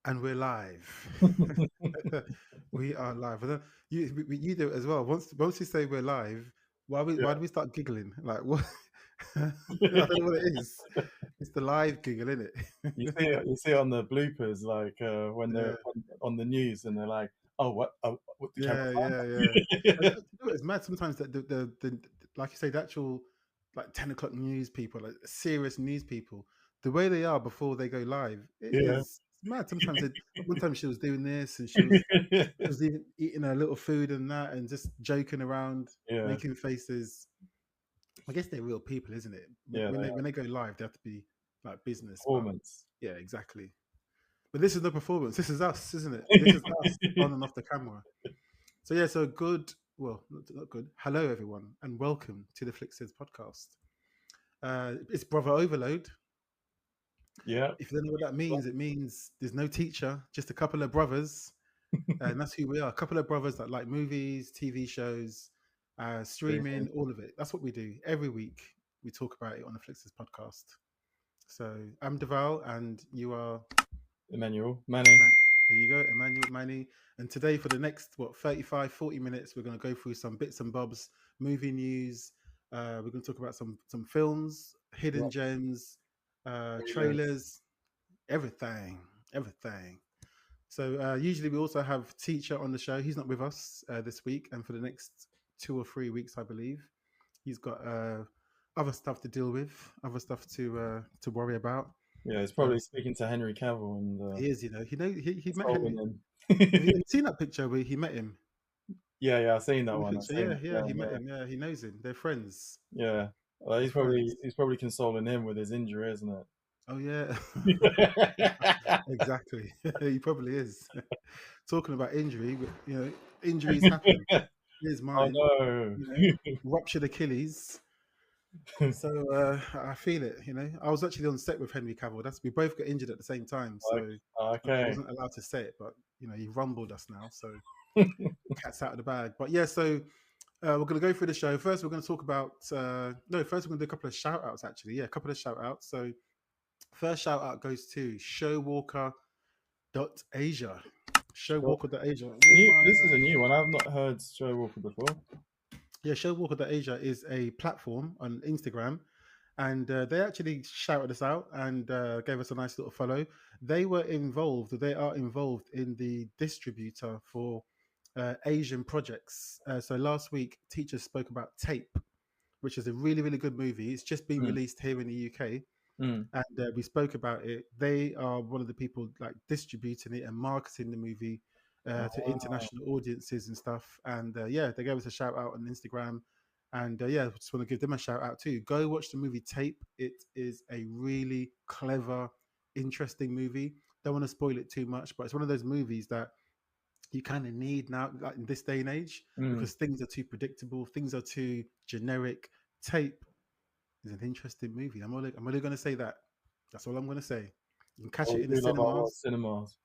And we're live. We are live. And then you do it as well. Once you say we're live, why do we start giggling? Like what? I don't know what it is. It's the live giggle, isn't it? You see it on the bloopers, like when they're Yeah, on the news, and they're like, "Oh, what? Oh, what the camera yeah. And, find?" you know, it's mad sometimes that the like you say, the actual like 10 o'clock news people, like serious news people, the way they are before they go live, it Yeah, is it's mad. Sometimes one time she was doing this and she was even eating a little food and that and just joking around, yeah, making faces. I guess they're real people, isn't it? yeah. When They they have go live, they have to be like business. But performance. yeah, exactly. But this is the performance. This is us, isn't it? This is us on and off the camera. So yeah, so good. Well, not good. Hello, everyone, and welcome to the Flixters podcast. It's brother overload. Yeah, If you don't know what that means, it means there's no teacher, just a couple of brothers. And that's who we are. A couple of brothers that like movies, TV shows, streaming, all of it. That's what we do every week. We talk about it on the Flixers podcast. So I'm Deval, and you are Emmanuel, Manny. there you go, Emmanuel Manny. And today, for the next 35, 40 minutes, we're going to go through some bits and bobs, movie news. We're going to talk about some films, hidden Yeah, gems, trailers. trailers, everything, everything. So usually we also have Teacher on the show. He's not with us this week, and for the next 2 or 3 weeks, I believe, he's got other stuff to deal with, other stuff to worry about. Yeah, he's Uh, probably speaking to Henry Cavill and he is, he met consoling Henry. him. Have you ever seen that picture where he met him? Yeah, I've seen that In the one. I've picture, seen yeah, it. yeah, he met him. Yeah, he knows him. They're friends. Yeah. Well, They're friends. he's probably consoling him with his injury, isn't Oh yeah, it? exactly. He probably is. Talking about injury, but, injuries happen. Here's Oh mine. no. Ruptured Achilles. So I feel it. I was actually on set with Henry Cavill. We both got injured at the same time, so I Okay. wasn't allowed to say it. But he rumbled us now, so cat's out of the bag. But yeah, so we're going to go through the show. First, we're going to talk about no. First, we're going to do a couple of shout outs. Actually, yeah, a couple of shout outs. So first shout out goes to Showwalker.asia. Sure. Showwalker.asia. Where's my This is a new one. I've not heard Joe Walker before. Yeah, Showwalker.asia is a platform on Instagram, and they actually shouted us out and gave us a nice little follow. They are involved in the distributor for Asian projects. So last week, teachers spoke about Tape, which is a really, really good movie. It's just been Mm, released here in the UK, mm. and we spoke about it. They are one of the people like distributing it and marketing the movie to Oh, international audiences and stuff. And yeah, they gave us a shout out on Instagram. And yeah, just want to give them a shout out too. Go watch the movie Tape. It is a really clever, interesting movie. Don't want to spoil it too much, but it's one of those movies that you kind of need now, like in this day and age, mm. because things are too predictable, things are too generic. Tape is an interesting movie. I'm only going to say that. That's all I'm going to say. You can catch Well, it we in the do love our world cinemas. cinemas.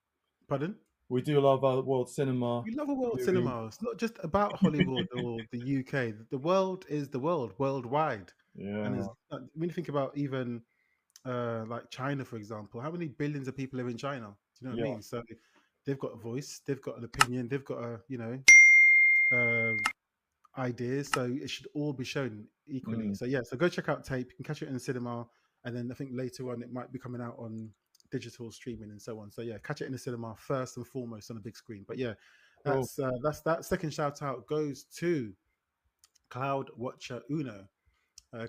Pardon? We do love our world cinema We love a world movie. cinema. It's not just about Hollywood or the UK. The world is the world, worldwide. And Yeah. there's, when you think about even like China, for example, how many billions of people live in China? Do you know what I Yeah. mean? So they've got a voice, they've got an opinion, they've got uh, ideas. So it should all be shown equally. Mm. So yeah, so go check out Tape. You can catch it in the cinema, and then I think later on it might be coming out on digital streaming and so on. So yeah, catch it in the cinema first and foremost on the big screen. But yeah, Cool. that's that. Second shout out goes to Cloud Watcher Uno.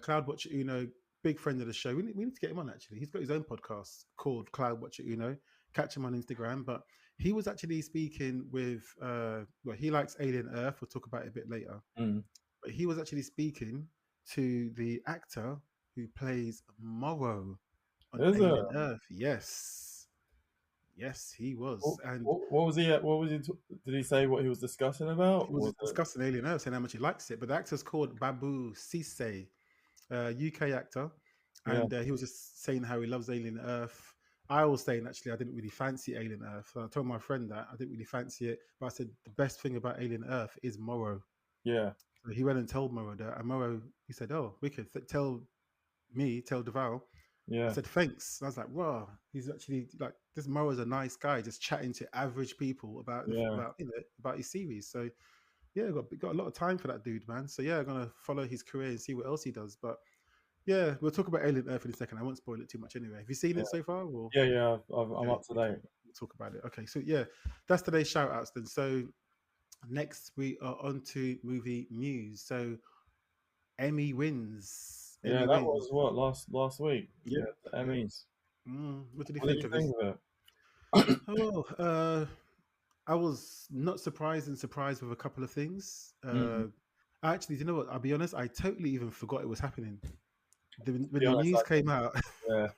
Cloud Watcher Uno, big friend of the show. We need to get him on actually. He's got his own podcast called Cloud Watcher Uno. Catch him on Instagram. But he was actually speaking with, well, he likes Alien Earth. We'll talk about it a bit later. Mm. But he was actually speaking to the actor who plays Morrow on Is it? Alien Earth. Yes. Yes, he was. And What was he? What was he? Did he say what he was discussing about? he was Was it? discussing Alien Earth, saying how much he likes it. But the actor's called Babu Sise, UK actor, Yeah. and he was just saying how he loves Alien Earth. I was saying actually I didn't really fancy Alien Earth. So I told my friend that I didn't really fancy it, but I said the best thing about Alien Earth is Morrow. Yeah. So he went and told Morrow that, and Morrow he said, "Oh, we could tell Deval." I Yeah. said, thanks. I was like, wow, he's actually like, this Mora's a nice guy, just chatting to average people about Yeah. about his series. So yeah, got a lot of time for that dude, man. So yeah, I'm gonna follow his career and see what else he does. But yeah, we'll talk about Alien Earth in a second. I won't spoil it too much anyway. Have you seen Yeah. it so far? Or Yeah. I'm okay, up to okay, date. we'll talk about it. Okay, so yeah, that's today's shout outs then. So next we are on to movie news. So Emmy wins. Yeah, Emmy that was wins. what last week. Yep, Yeah, the yep. Emmys. What did you What did think you of think his? of it? Oh, I was not surprised and surprised with a couple of things. Mm. Actually, you know what? I'll be honest. I totally even forgot it was happening. To When be the honest, news came out, yeah,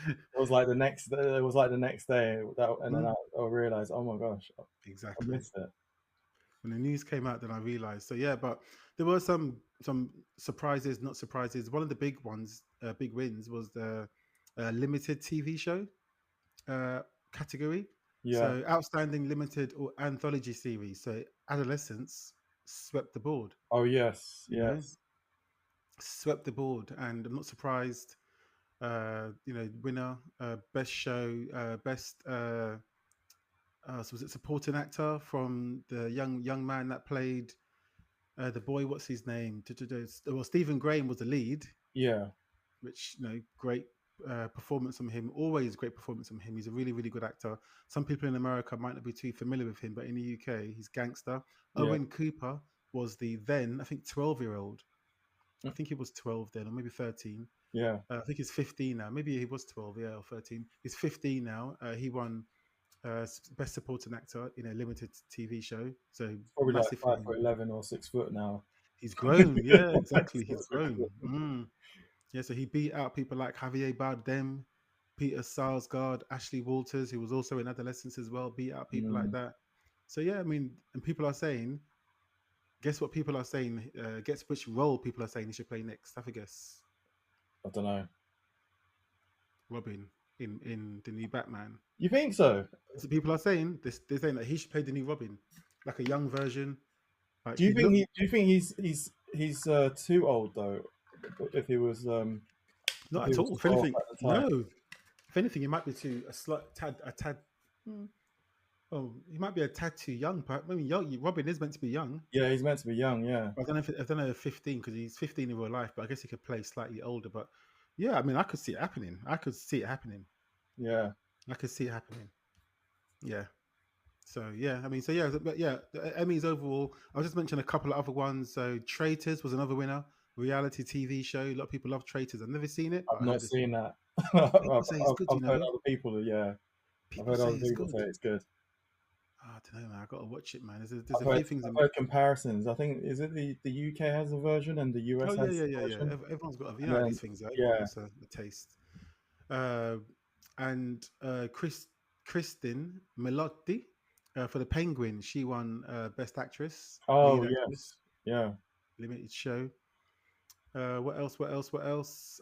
it was like the next. It was like the next day, and then Mm, I realized, oh my gosh, I exactly. missed it. When the news came out, then I realized. So yeah, but there were some surprises, not surprises. One of the big ones, big wins, was the limited TV show uh, category. Yeah. So outstanding limited or anthology series. So Adolescence swept the board. Oh yes, You know, yes. swept the board, and I'm not surprised. Winner, best show, best. So was it supporting actor from the young man that played the boy? What's his name? Well, Stephen Graham was the lead, Yeah. which great performance from him. Always great performance from him. He's a really really good actor. Some people in America might not be too familiar with him, but in the UK, he's gangster. Yeah. Owen Cooper was the then I think 12-year-old. I think he was 12 then, or maybe 13. Yeah. I think he's 15 now. Maybe he was 12, yeah, or 13. He's 15 now. He won best supporting actor in a limited TV show. So Probably like massive for five him. foot 11 or 6 foot now. He's grown. Yeah, exactly. He's That's grown. ridiculous. Yeah, so he beat out people like Javier Bardem, Peter Sarsgaard, Ashley Walters, who was also in Adolescence as well, beat out people like Mm, that. So yeah, I mean, and people are saying, guess what people are saying? Guess which role people are saying he should play next. Have a guess. I don't know. Robin in the new Batman. You think so? So people are saying this. They're saying that he should play the new Robin, like a young version. Like Do you he think looked he's too old though? If he was not if he at was all. If 12 anything, at the time. no. If anything, he might be too a tad. Hmm. Oh, he might be a tad too young. But I mean, Robin is meant to be young. Yeah, he's meant to be young. Yeah. I don't know if 15 because he's 15 in real life. But I guess he could play slightly older. But yeah, I mean, I could see it happening. I could see it happening. Yeah. I could see it happening. Yeah. So yeah, I mean, so yeah, but yeah, the Emmys overall. I'll just mention a couple of other ones. So Traitors was another winner, reality TV show. A lot of people love Traitors. I've never seen it, but I've I not heard seen that. people say it's good. I've heard other people. Yeah, I've People heard say other it's people good. say it's good. Oh, I don't know, man. I gotta watch it, man. There's a few things. I've heard comparisons. I think is it the UK has a version and the Oh US yeah, has yeah, a yeah, yeah. version. Everyone's got a, And how then these things are. Everyone yeah, wants a taste. Uh, and Kristen Milotti for the Penguin, she won Best Actress, oh Lead yes, Actress, yeah. limited show. What else? What else? What else?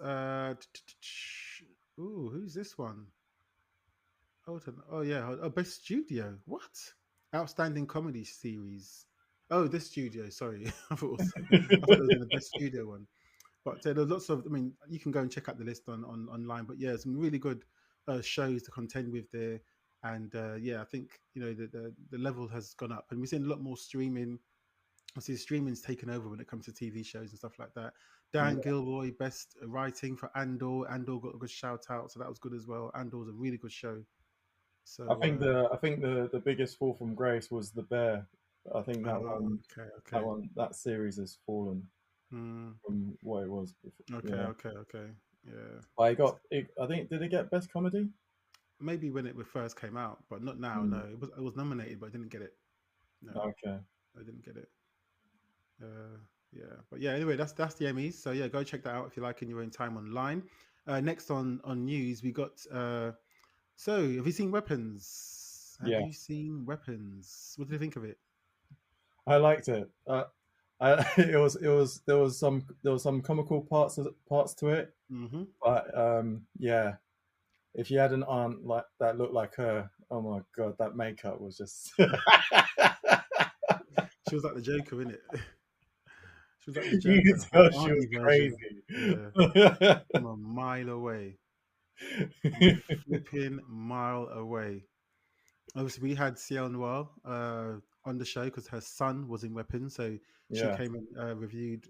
Ooh, who's this one? Hold on. Oh yeah. Oh, Best Studio. What? Outstanding Comedy Series. Oh, this studio. Sorry, I thought it was in the Best Studio one. But there's lots of. I mean, you can go and check out the list on online. But yeah, some really good shows to contend with there. And yeah, I think the level has gone up, and we're seeing a lot more streaming. I see streaming's taken over when it comes to TV shows and stuff like that. Dan Yeah. Gilroy, best writing for Andor. Andor got a good shout out, so that was good as well. Andor was a really good show. So, I think the biggest fall from grace was the bear. I think okay, okay, that series has fallen mm, from what it was before. okay, Yeah, okay, okay. Yeah, but I think did it get best comedy? maybe when it first came out, but not now. Hmm. No, it was nominated, but I didn't get it. No, Okay. I didn't get it. Uh, yeah, but yeah. Anyway, that's the Emmys. So yeah, go check that out if you like in your own time online. Next on news, we got. So have you seen Weapons? Have Yeah, you seen Weapons? What did you think of it? I liked it. There was some comical parts to it, Mm-hmm. but yeah, if you had an aunt like that looked like her, oh my god, that makeup was just She was like the Joker, innit? She was like the you could Joker, the tell she was auntie version. crazy. Yeah, from a mile away. a flipping mile away. Obviously, we had Ciel Noir on the show because her son was in Weapons, so she Yeah. came and reviewed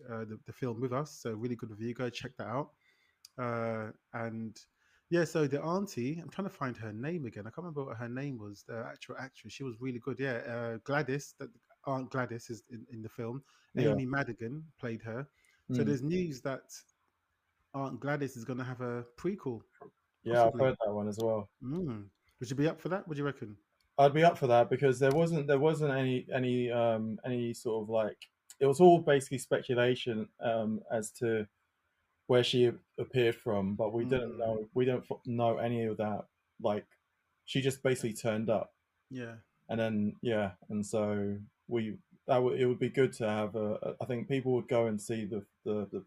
the film with us. So really good review. Go check that out. And yeah, so the auntie, I'm trying to find her name again. I can't remember what her name was. The actual actress, she was really good. Yeah, Gladys, that Aunt Gladys is in the film. Yeah. Amy Madigan played her. So Mm. there's news that Aunt Gladys is going to have a prequel, Yeah, I've possibly. heard that one as well. Mm. Would you be up for that? What do you reckon? I'd be up for that because there wasn't any sort of like, it was all basically speculation as to where she appeared from, but Mm. we don't know any of that. Like, she just basically turned up, Yeah. and then yeah, and so we it would be good to have I think people would go and see the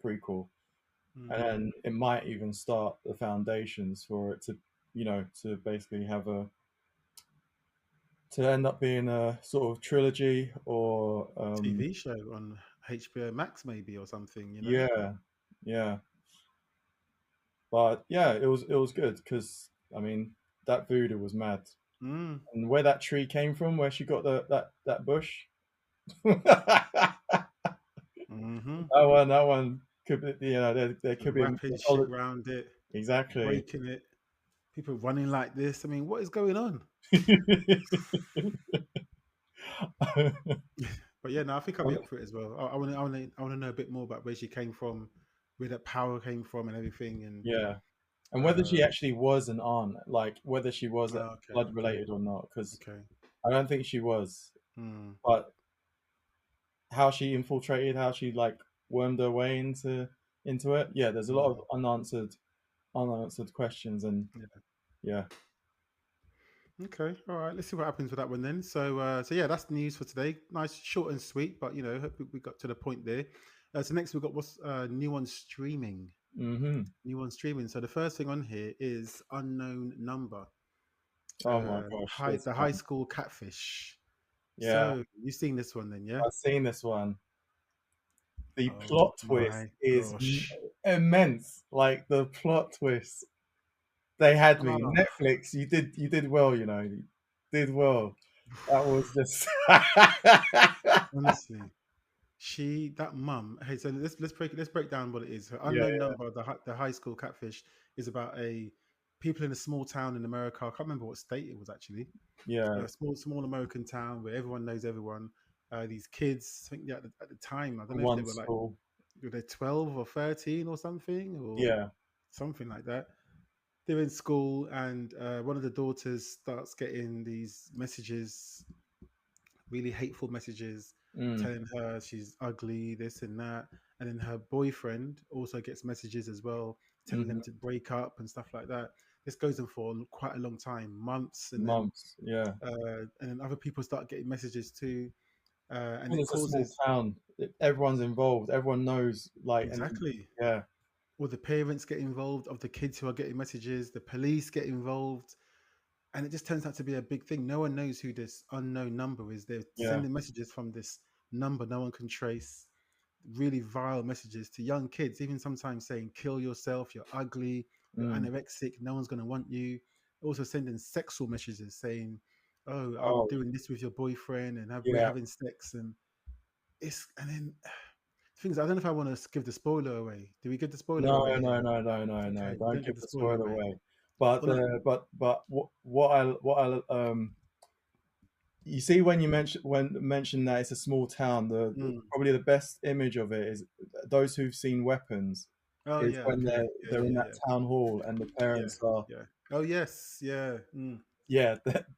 prequel, and Mm. then it might even start the foundations for it to, to basically have to end up being a sort of trilogy or TV show on HBO Max, maybe, or something, you know? yeah, yeah. But yeah, it was good because I mean that voodoo was mad, Mm. and where that tree came from, where she got that bush, that Mm-hmm. one could be, there could be a Wrapping shit mythology. around it, Exactly. breaking it, people running like this. I mean, what is going on? But yeah, no, I think I'll be up for it as well. I want to know a bit more about where she came from, where that power came from, and everything. And Yeah, and whether uh, she actually was an aunt, like whether she was okay, blood okay, related or not, because okay. I don't think she was. Mm, But how she infiltrated, how she like wormed her way into it, yeah, there's a lot of mm, unanswered questions, and yeah. yeah. Okay, all right. Let's see what happens with that one then. So yeah, that's the news for today. Nice, short and sweet, but hope we got to the point there. So next we've got what's new on streaming. Hmm. New on streaming. So the first thing on here is Unknown Number. Oh my gosh, this The high one. school catfish. Yeah, So you've seen this one then, yeah? I've seen this one. The Oh plot twist my is gosh. immense. Like the plot twist, they had me. Oh, Netflix, you did well. You did well. That was just honestly. That mum. Hey, so let's break down what it is. Her yeah, unknown number, the high school catfish, is about a people in a small town in America. I can't remember what state it was actually. yeah. A small American town where everyone knows everyone. These kids, I think at the time, I don't know if they One were like school. were they 12 or 13 or something Yeah. like that. They're in school, and one of the daughters starts getting these messages, really hateful messages, Mm, telling her she's ugly, this and that. And then her boyfriend also gets messages as well, telling them hmm. to break up and stuff like that. This goes on for quite a long time, months, Months. Yeah. and then other people start getting messages too, and Because it it's a small causes town. Everyone's involved. Everyone knows. Like, and exactly. yeah, All the parents get involved of the kids who are getting messages. The police get involved, and it just turns out to be a big thing. No one knows who this unknown number is. They're yeah. sending messages from this number no one can trace, really vile messages to young kids, even sometimes saying, kill yourself, you're ugly, you're Mm. anorexic, no one's going to want you. Also sending sexual messages saying, oh, I'm Oh, doing this with your boyfriend and we're yeah. having sex. And then things, I don't know if I want to give the spoiler away. Do we give the spoiler No, away no, here? no, no, no, no. Okay, we Don't don't give give the the spoiler spoiler away. away. But Well, no, what I you see when you mention that it's a small town, mm. probably the best image of it is those who've seen Weapons, Oh is yeah, when okay, yeah, they're in yeah, that yeah, town hall and the yeah, parents are, yeah. Oh yes, yeah. Mm. yeah,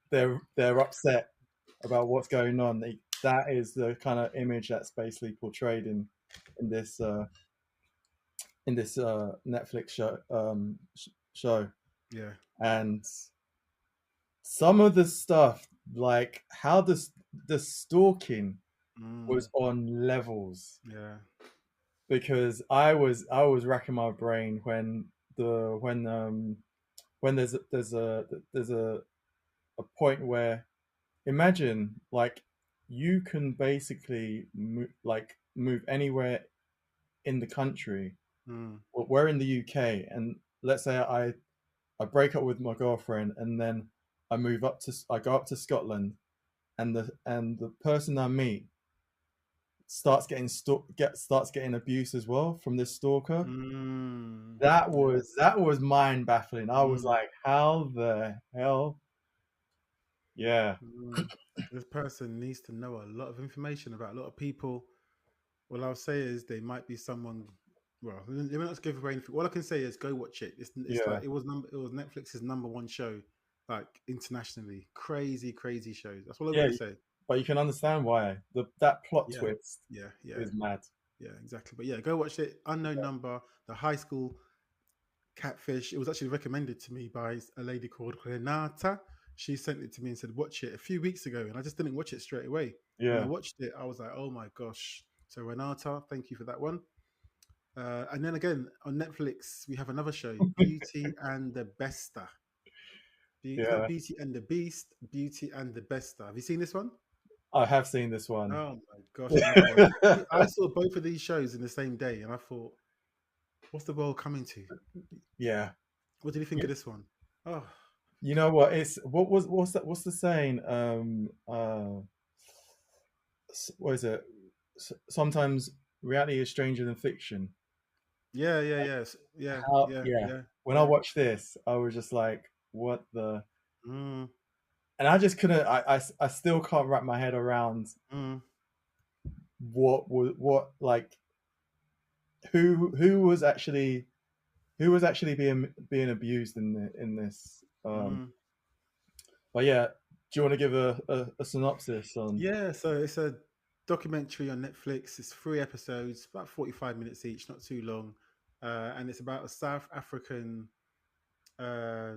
they're upset about what's going on. That is the kind of image that's basically portrayed in this uh, Netflix show, Yeah. and some of the stuff, like how the stalking was Mm. on levels, Yeah. because I was racking my brain when the when there's a point where, imagine, like, you can basically move anywhere in the country. Mm. Well, we're in the UK, and let's say I I break up with my girlfriend, and then I go up to Scotland, and the person I meet starts getting abuse as well from this stalker. Yeah. That was mind baffling. I was Mm, like, how the hell? Yeah, mm. This person needs to know a lot of information about a lot of people. What I'll say is they might be someone. Well, let me not give away anything. All I can say is go watch it. It's yeah, like it was Netflix's number one show, like internationally. Crazy, crazy shows. That's all I'm yeah. gonna say. But you can understand why that plot Yeah, twist yeah, yeah, is mad. yeah. Exactly. But yeah, go watch it. Unknown Number, the high school catfish. It was actually recommended to me by a lady called Renata. She sent it to me and said, watch it a few weeks ago. And I just didn't watch it straight away. When I Yeah. watched it, I was like, oh my gosh. So, Renata, thank you for that one. And then again, on Netflix, we have another show, Beauty and the Besta. It's not Yeah, Beauty and the Beast, Beauty and the Besta. Have you seen this one? I have seen this one. Oh my gosh, my word. I saw both of these shows in the same day and I thought, what's the world coming to? Yeah. What did you think of this one? Oh, You know what? It's what's the saying? What is it? Sometimes reality is stranger than fiction. yeah, yeah, yes, yeah, How? yeah, Yeah. yeah, When I yeah. watched this, I was just like, what the? Mm, And I just couldn't. I still can't wrap my head around mm, what like who was actually being abused in this. mm. But yeah, do you want to give a synopsis on? Yeah, so it's a documentary on Netflix. It's 3 episodes, about 45 minutes each, not too long. And it's about a South African uh,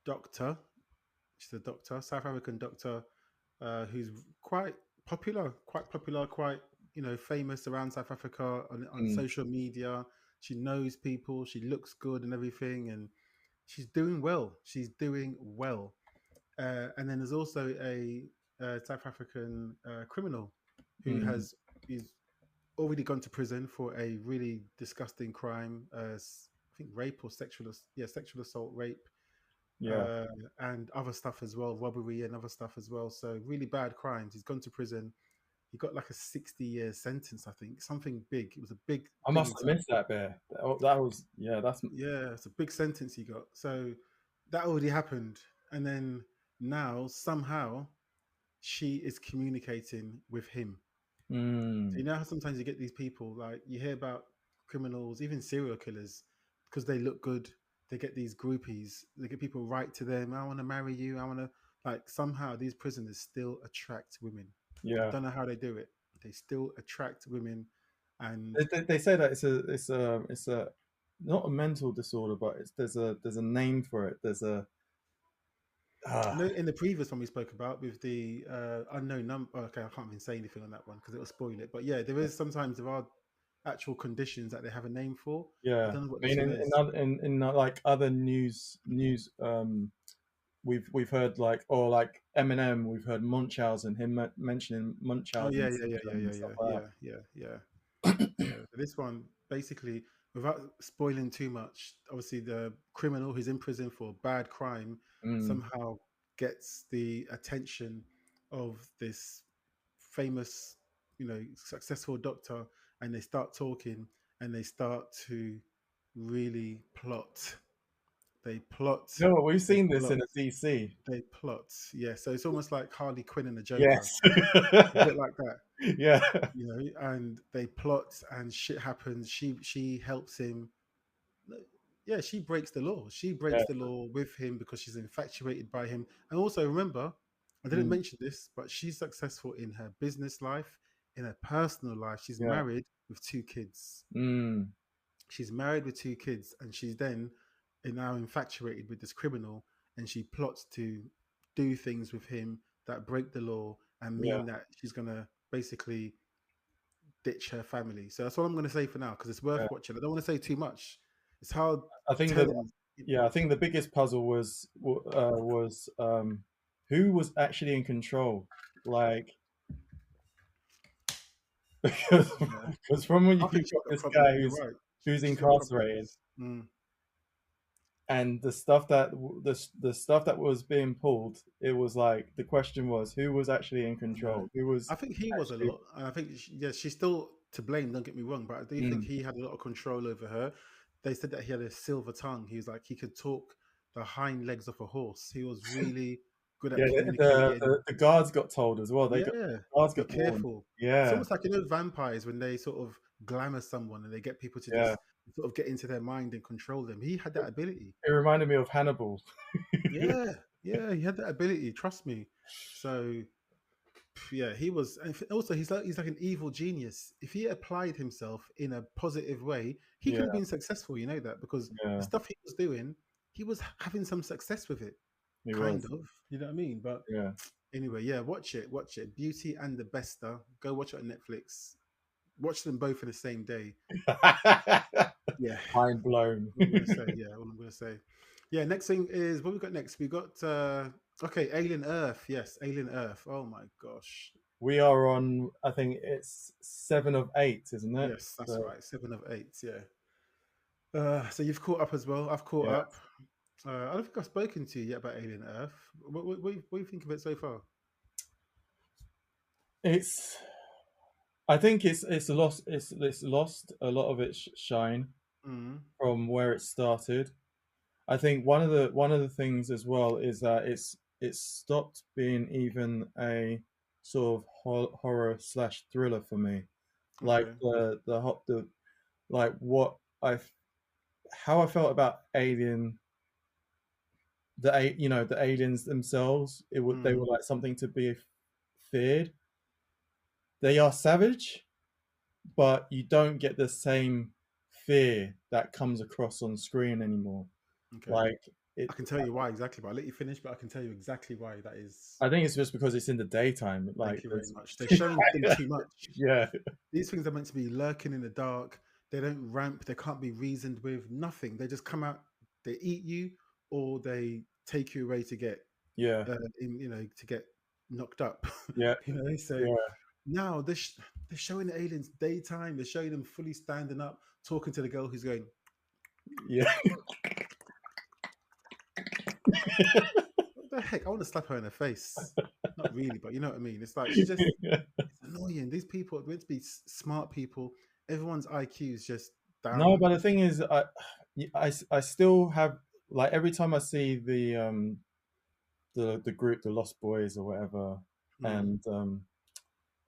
doctor. She's a doctor, South African doctor, who's quite popular, quite famous around South Africa on Mm, social media. She knows people, she looks good and everything, and she's doing well. She's doing well. And then there's also a South African criminal who mm, has is already gone to prison for a really disgusting crime. I think rape or sexual assault, rape, yeah. uh, and other stuff as well, robbery and other stuff as well. So really bad crimes. He's gone to prison. He got like a 60-year sentence, I think, something big. It was a big I thing must in have South. missed that bit. That was yeah. That's Yeah, it's a big sentence he got. So that already happened, and then now somehow she is communicating with him. So you mm, know how sometimes you get these people, like you hear about criminals, even serial killers, because they look good, they get these groupies, they get people write to them, I want to marry you, I want to, like somehow these prisoners still attract women. I yeah. don't know how they do it. They still attract women. And They say that it's a not a mental disorder, but there's a name for it. There's a you ah know, in the previous one we spoke about with the unknown number, okay, I can't even say anything on that one because it'll spoil it. But yeah, there are actual conditions that they have a name for. I yeah. don't know what I this mean, one is. like other news we've heard like or like Eminem, we've heard Munchausen, mentioning Oh Munchausen yeah, yeah, yeah, yeah, syndrome yeah, and stuff yeah, like yeah, yeah, yeah, that. yeah. So this one basically, without spoiling too much, obviously the criminal who's in prison for bad crime Mm, somehow gets the attention of this famous, successful doctor, and they start talking and they start to really plot. They plot. you know what? We've They seen this plot. in a DC. They plot. Yeah. So it's almost like Harley Quinn and the Joker. Yes. A bit like that. Yeah. And they plot and shit happens. She helps him. Yeah, she breaks the law. She Yeah. breaks the law with him because she's infatuated by him. And also remember, I didn't Mm, mention this, but she's successful in her business life, in her personal life. She's yeah. married with 2 kids. Mm, She's married with 2 kids, and she's then now infatuated with this criminal, and she plots to do things with him that break the law and yeah. mean that she's gonna basically ditch her family. So that's all I'm going to say for now because it's worth Yeah. watching. I don't want to say too much. It's hard I think that telling. yeah, I think the biggest puzzle was who was actually in control, like because Yeah, from when I you've think she's got got this problems. guy You're right. who's She's got incarcerated, problems. Mm. and the stuff that was being pulled, it was like the question was who was actually in Yeah. control, who was I think he was a actually. lot, and I think yeah, she's still to blame. Don't get me wrong, but I do think Mm, he had a lot of control over her. They said that he had a silver tongue. He was like he could talk the hind legs of a horse. He was really good yeah, at communicating. the guards got told as well. Yeah, Guards be got warned. careful. It's Yeah, almost like vampires when they sort of glamour someone and they get people to yeah. just sort of get into their mind and control them. He had that ability. It reminded me of Hannibal. Yeah, yeah, he had that ability. Trust me. So yeah, he was. And also, he's like an evil genius. If he applied himself in a positive way, he Yeah, could have been successful. You know that because the yeah. stuff he was doing, he was having some success with it, He kind was. of. You know what I mean? But Yeah. anyway, yeah, watch it, watch it. Beauty and the Bester. Go watch it on Netflix. Watch them both in the same day. Yeah, Mind blown. what I'm gonna say. Yeah, what I'm gonna say. Yeah, next thing is what we got next. We got okay, Alien Earth. Yes, Alien Earth. Oh my gosh. We are on, I think it's 7 of 8, isn't it? Yes, that's So, right. 7 of 8. Yeah. So you've caught up as well. I've caught yeah. up. I don't think I've spoken to you yet about Alien Earth. What do you think of it so far? It's, I think it's lost a lot of its shine Mm, from where it started. I think one of the things as well is that it's stopped being even a sort of horror slash thriller for me. Like okay. the like what I how I felt about Alien, the aliens themselves. They were Mm, like something to be feared. They are savage, but you don't get the same fear that comes across on screen anymore. okay. Like it, I can tell you why exactly, but I'll let you finish. But I can tell you exactly why that is. I think it's just because it's in the daytime. Thank Like you very there's, much. They're showing them too much. yeah, These things are meant to be lurking in the dark. They don't ramp. They can't be reasoned with. Nothing. They just come out. They eat you, or they take you away to get yeah, to get knocked up. yeah, So yeah, now they're showing the aliens daytime. They're showing them fully standing up, talking to the girl who's going, yeah. "What the heck? I want to slap her in the face." Not really, but you know what I mean. It's like she's just it's annoying. These people are meant to be smart people. Everyone's IQ is just No, down. but the thing is, I still have, like, every time I see the group, the Lost Boys or whatever, Mm. and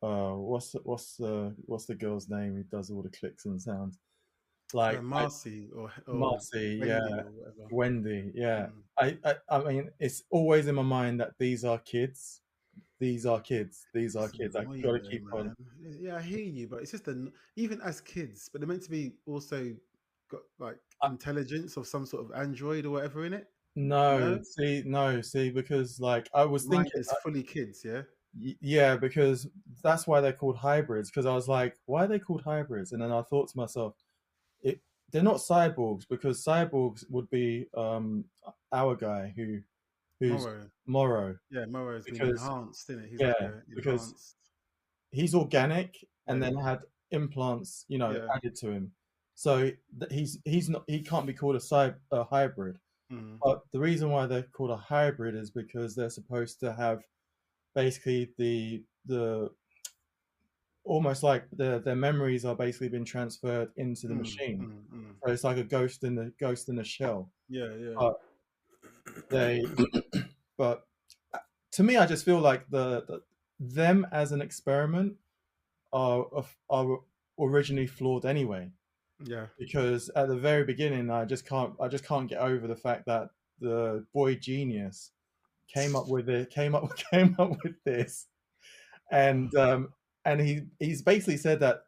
what's the girl's name who does all the clicks and sounds? Like Marcy or Marcy, yeah, Wendy or whatever. Wendy, yeah. Mm. I mean, it's always in my mind that these are kids. These are kids. These are It's kids. I got annoying to though, keep on. man. Yeah, I hear you, but it's just even as kids, but they're meant to be also got like I, intelligence of some sort of android or whatever in it. no, No, see, because like I was mind thinking, is fully kids. Yeah. yeah, because that's why they're called hybrids. Because I was like, why are they called hybrids? And then I thought to myself, it they're not cyborgs because cyborgs would be our guy who's Morrow. Morrow, Yeah, Morrow's been because enhanced, isn't it? He's like yeah, a because enhanced. he's organic and Yeah, then had implants, yeah. added to him. So he's not he can't be called a hybrid. Mm, But the reason why they're called a hybrid is because they're supposed to have basically the almost like their memories are basically being transferred into the machine. mm. So it's like a ghost in the shell. Yeah, yeah. But they but to me, I just feel like the them as an experiment are originally flawed anyway. Yeah. Because at the very beginning, I just can't get over the fact that the boy genius came up with this, and he's basically said that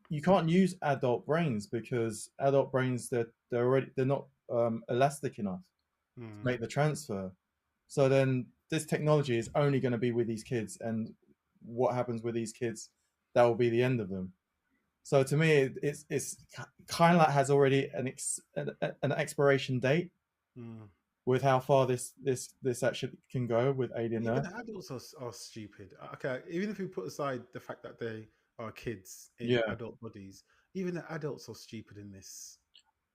you can't use adult brains because adult brains they're not elastic enough to Mm, make the transfer. So then this technology is only going to be with these kids, and what happens with these kids, that will be the end of them. So to me, it's kind of like has already an expiration date mm. with how far this actually can go with Alien Even Earth. the adults are stupid. Okay, even if we put aside the fact that they are kids in Yeah, adult bodies, even the adults are stupid in this.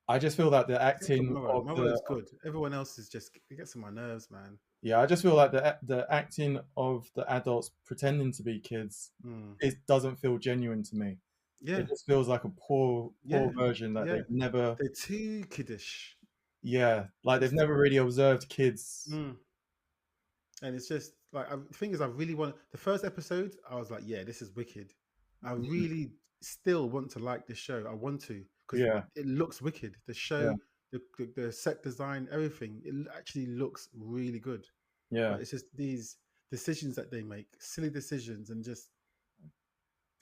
I just feel like the Except for acting Morrow. of Morrow's the good. Everyone else is just it gets on my nerves, man. yeah, I just feel like the acting of the adults pretending to be kids, Mm. it doesn't feel genuine to me. Yeah, It just feels like a poor yeah, version that yeah. they've never, They're too kiddish. yeah, like they've It's never really observed kids. mm. And it's just like the thing is, I really want the first episode. I was like, yeah, this is wicked. I Mm, really still want to like this show. I want to because yeah, it looks wicked. The yeah, show, the set design, everything. It actually looks really good. yeah, But it's just these decisions that they make, silly decisions, and just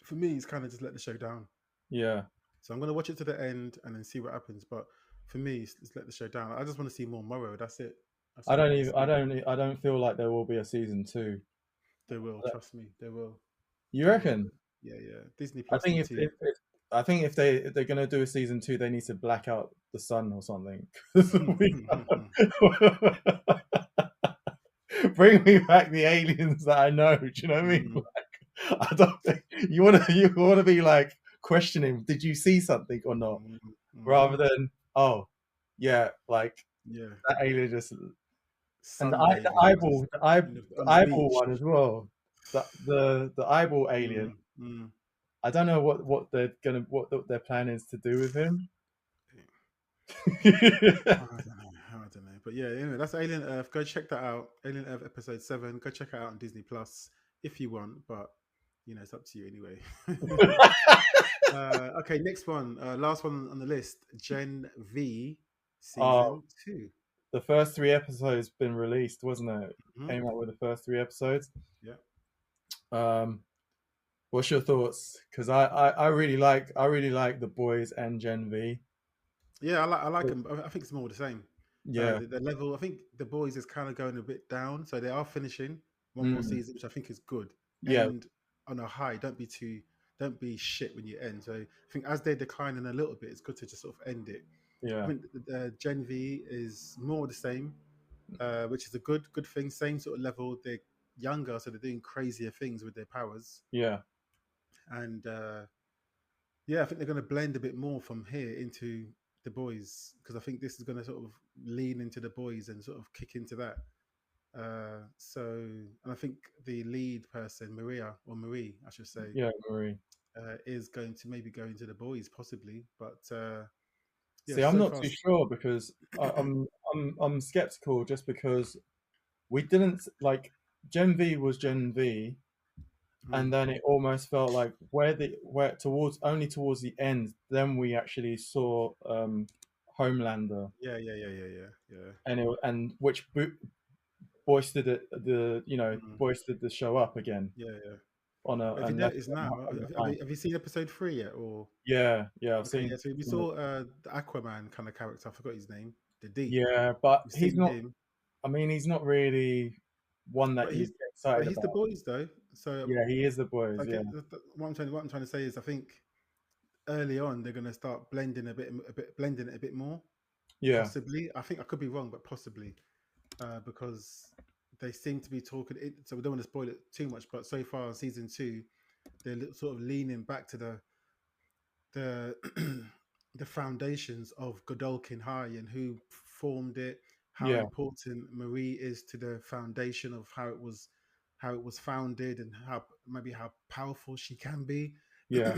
for me, it's kind of just let the show down. yeah. So I'm gonna watch it to the end and then see what happens. But for me, it's let the show down. I just want to see more Morrow. That's it. That's I all I don't want to even, see. I don't feel like there will be a season two. They will trust me. They will. You They will. reckon? Yeah, yeah. Disney I Plus think need to. if I think if they're gonna do a season two, they need to black out the sun or something. 'Cause bring me back the aliens that I know. Do you know what I mean? Mm, Like, I don't think you wanna be like questioning, did you see something or not? mm, Rather mm. than, oh yeah, like Yeah. that alien just and Sunbathing, just the on the eyeball beach. one as well. The eyeball alien. Mm, mm. I don't know what their plan is to do with him. I don't know. I don't know. But yeah, anyway, that's Alien Earth. Go check that out. Alien Earth episode 7. Go check it out on Disney Plus if you want. But it's up to you anyway. Okay, next one. Last one on the list. Gen V Oh, season 2. the first three episodes been released, wasn't it? Mhm. Came out with the first three episodes. Yeah. Um, what's your thoughts? Because I really like the boys and Gen V. Yeah, I like them. I think it's more the same. Yeah. The level, I think the boys is kind of going a bit down, so they are finishing one more Mm, season, which I think is good. yeah. And on a high, don't be shit when you end. So I think as they're declining a little bit, it's good to just sort of end it. I Yeah. think the Gen V is more the same, which is a good thing. Same sort of level. They're younger, so they're doing crazier things with their powers. Yeah. And yeah, I think they're going to blend a bit more from here into the boys because I think this is going to sort of lean into the boys and sort of kick into that. And I think the lead person, Marie, I should say, Yeah. Marie. is going to maybe go into the boys possibly. But yeah, See, I'm so not far, too sure because I'm skeptical just because we didn't like Gen V was Gen V, mm, and then it almost felt like where towards the end, then we actually saw Homelander, yeah, yeah, yeah, yeah, yeah, yeah. and which boisted Mm, boisted the show up again yeah, yeah. on a But if you and left notice it now, on a have high. you, have you seen episode 3 yet? Or Yeah, I've okay, seen. yeah. So we saw the Aquaman kind of character. I forgot his name. The Deep. Yeah, but We've he's seen not. him. I mean, he's not really one that But you he's get but excited he's the about. boys though. So Yeah, he is the boys. I Yeah, get what I'm trying to say is I think early on they're going to start blending blending it a bit more. yeah, Possibly, I think I could be wrong, but possibly because they seem to be talking. So we don't want to spoil it too much, but so far in season 2, they're sort of leaning back to the the foundations of Godolkin High and who formed it, how yeah, important Marie is to the foundation of how it was founded, and how maybe how powerful she can be. yeah.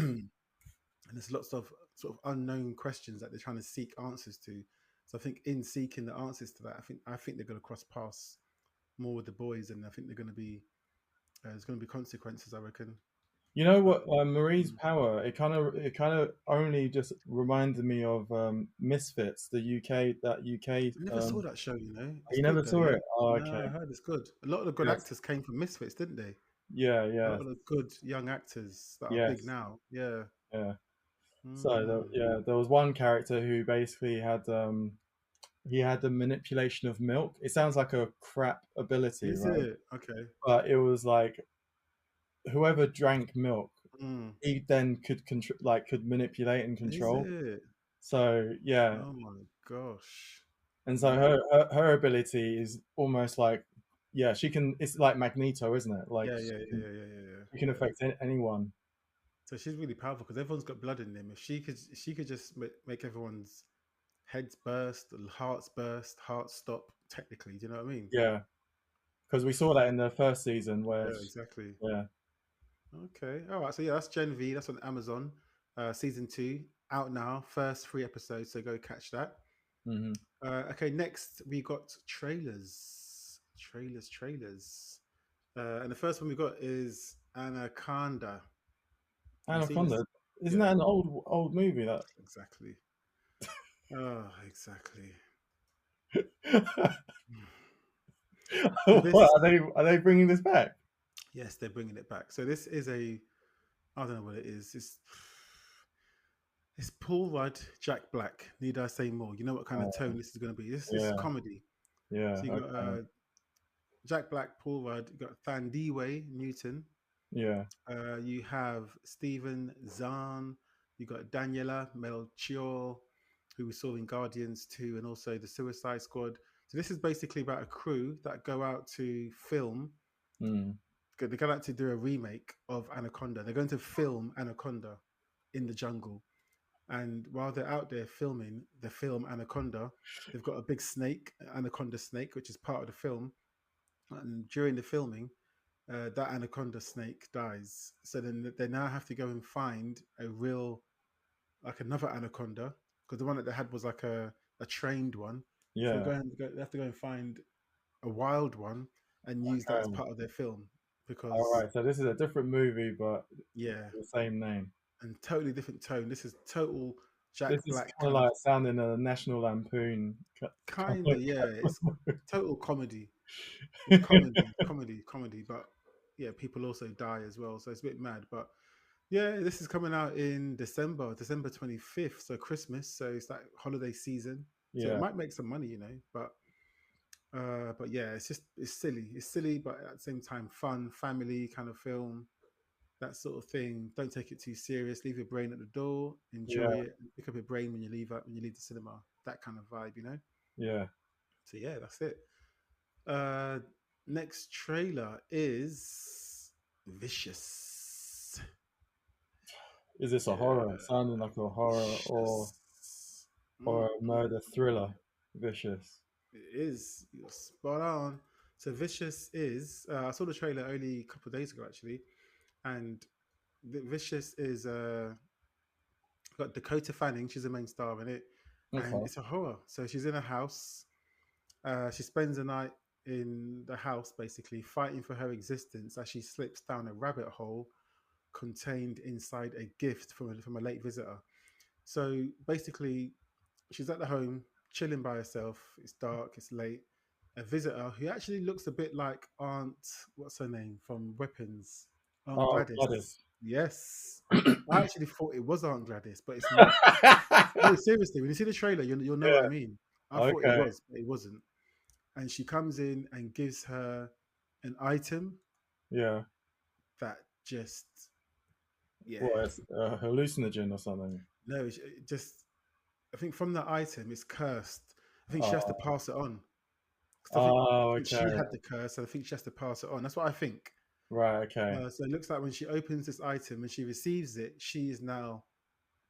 And there's lots of sort of unknown questions that they're trying to seek answers to. So I think in seeking the answers to that, I think they're going to cross paths more with the boys, and I think they're going to be there's going to be consequences. I reckon. You know But what? Marie's power. It kind of only just reminded me of Misfits, the UK that UK. I never saw that show. It's You good never though. saw Yeah. it. Oh, No, okay. I heard it's good. A lot of the good Yes. actors came from Misfits, didn't they? Yeah, A yeah, lot of the good young actors that are big yes, now. Yeah. yeah. So Mm. yeah, there was one character who basically had he had the manipulation of milk. It sounds like a crap ability, Is right? it okay? But it was like whoever drank milk, Mm. he then could manipulate and Is control. it? So yeah, Oh my gosh. and so Mm. her ability is almost like yeah, she can. It's like Magneto, isn't it? Like Yeah, yeah, yeah, yeah, yeah, yeah, she can yeah. Yeah. affect anyone. So she's really powerful because everyone's got blood in them. If she could just make everyone's heads burst, hearts burst, hearts stop. Technically, do you know what I mean? Yeah, because we saw that in the first season where Yeah, exactly. yeah. Okay, all right. So yeah, that's Gen V. That's on Amazon. Season 2 out now. First 3 episodes. So go catch that. Hmm. Okay, next we got trailers. And the first one we got is Anaconda. Have you seen this? Anaconda, isn't Yeah, that an old movie that? exactly. Oh, exactly. So What this, are they bringing this back? yes, they're bringing it back. So this is I don't know what it is. It's Paul Rudd, Jack Black. Need I say more? You know what kind of Oh, tone this is going to be. This is yeah, comedy. yeah, So you got okay, Jack Black, Paul Rudd. You got Thandiwe Newton. yeah, You have Stephen Zahn. You got Daniela Melchior, who we saw in Guardians 2, and also the Suicide Squad. So this is basically about a crew that go out to film. mm, They're going out to do a remake of Anaconda. They're going to film Anaconda in the jungle. And while they're out there filming the film Anaconda, they've got a big snake, anaconda snake, which is part of the film. And during the filming, that anaconda snake dies. So then they now have to go and find a real, like another anaconda, because the one that they had was like a trained one. So yeah. they have to go and find a wild one and use that as Okay. part of their film. All Because, right, so this is a different movie, but yeah, the same name. and totally different tone. This is total Jack This is Black kind of kind of, like sounding a National Lampoon kind kind of. of, yeah, it's total comedy. It's comedy. But yeah, people also die as well. So it's a bit mad. But yeah, this is coming out in December 25th. So Christmas. So it's like holiday season. So it Yeah, might make some money, you know. But yeah, it's silly. It's silly, but at the same time, fun, family kind of film, that sort of thing. Don't take it too serious. Leave your brain at the door. Enjoy yeah, it. Pick up your brain when you leave the cinema. That kind of vibe, you know. yeah. So yeah, that's it. Uh, Next trailer is Vicious. Is this a horror? Yeah, Sounding like a horror Vicious. or Mm, a mm, murder mm. thriller? Vicious. It is. You're spot on. So Vicious is. I saw the trailer only a couple of days ago actually, and Vicious is got Dakota Fanning. She's the main star in it, and Okay. it's a horror. So she's in a house. She spends the night in the house, basically fighting for her existence as she slips down a rabbit hole contained inside a gift from a late visitor. So basically, she's at the home, chilling by herself. It's dark, it's late. A visitor who actually looks a bit like Aunt, what's her name from Weapons? Aunt Oh, Gladys. Gladys. Yes. I actually thought it was Aunt Gladys, but it's not. No, seriously, when you see the trailer, you'll know what I Yeah. mean. I thought it Okay. was, but it wasn't. And she comes in and gives her an item Yeah. that just, yeah, What? It's a hallucinogen or something? no, it just, I think from the item, it's cursed. I think she has to Oh. pass it on. 'Cause Oh. I think she Okay. had the curse, and I think she has to pass it on. That's what I think. Right. Okay. So it looks like when she opens this item and she receives it, she is now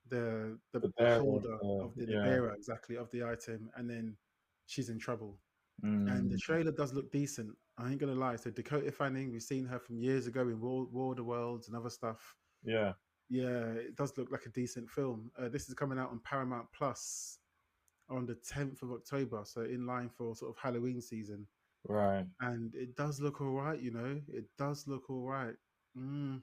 The the bearer of holder the of the yeah. bearer exactly of the item, and then she's in trouble. And the Mm, trailer does look decent. I ain't gonna lie. So Dakota Fanning, we've seen her from years ago in War of the Worlds and other stuff. yeah. Yeah, it does look like a decent film. This is coming out on Paramount Plus on the 10th of October, so in line for sort of Halloween season. Right. And it does look all right, you know. It does look all right. Mm,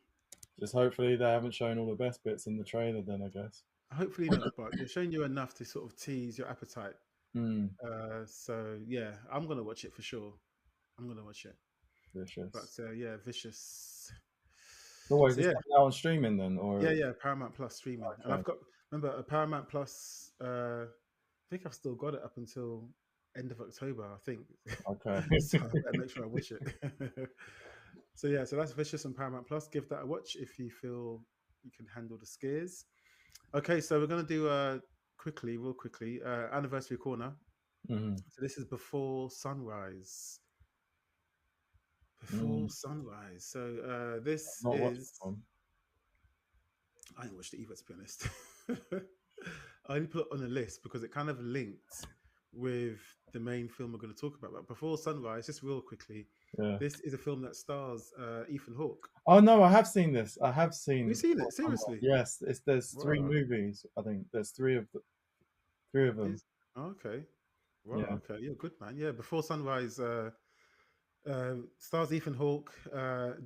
Just hopefully they haven't shown all the best bits in the trailer. Then I guess. hopefully not, but they're showing you enough to sort of tease your appetite. Mm, So yeah, I'm gonna watch it for sure. I'm gonna watch it. But vicious. yeah, Vicious. So what is So this yeah, coming out on streaming then, or yeah, Paramount Plus streaming, and okay? I've got remember a Paramount Plus. I think I've still got it up until end of October. I think, Okay. so I better make sure I watch it. So yeah, so that's Vicious on Paramount Plus. Give that a watch if you feel you can handle the scares. Okay, so we're gonna do real quickly, anniversary corner. Hmm. So this is Before Sunrise. Before Mm, Sunrise. So I've this not watched is. this one. I didn't watch it either, to be honest. I only put it on a list because it kind of linked with the main film we're going to talk about. But before Sunrise, just real quickly, Yeah. this is a film that stars Ethan Hawke. Oh no, I have seen this. I have Have you seen seen it? Before Sunrise. Seriously? Yes, there's three Wow. movies. I think there's three of them. Is okay. Wow. Yeah. Okay. You're good, man. Yeah. Before Sunrise stars Ethan Hawke,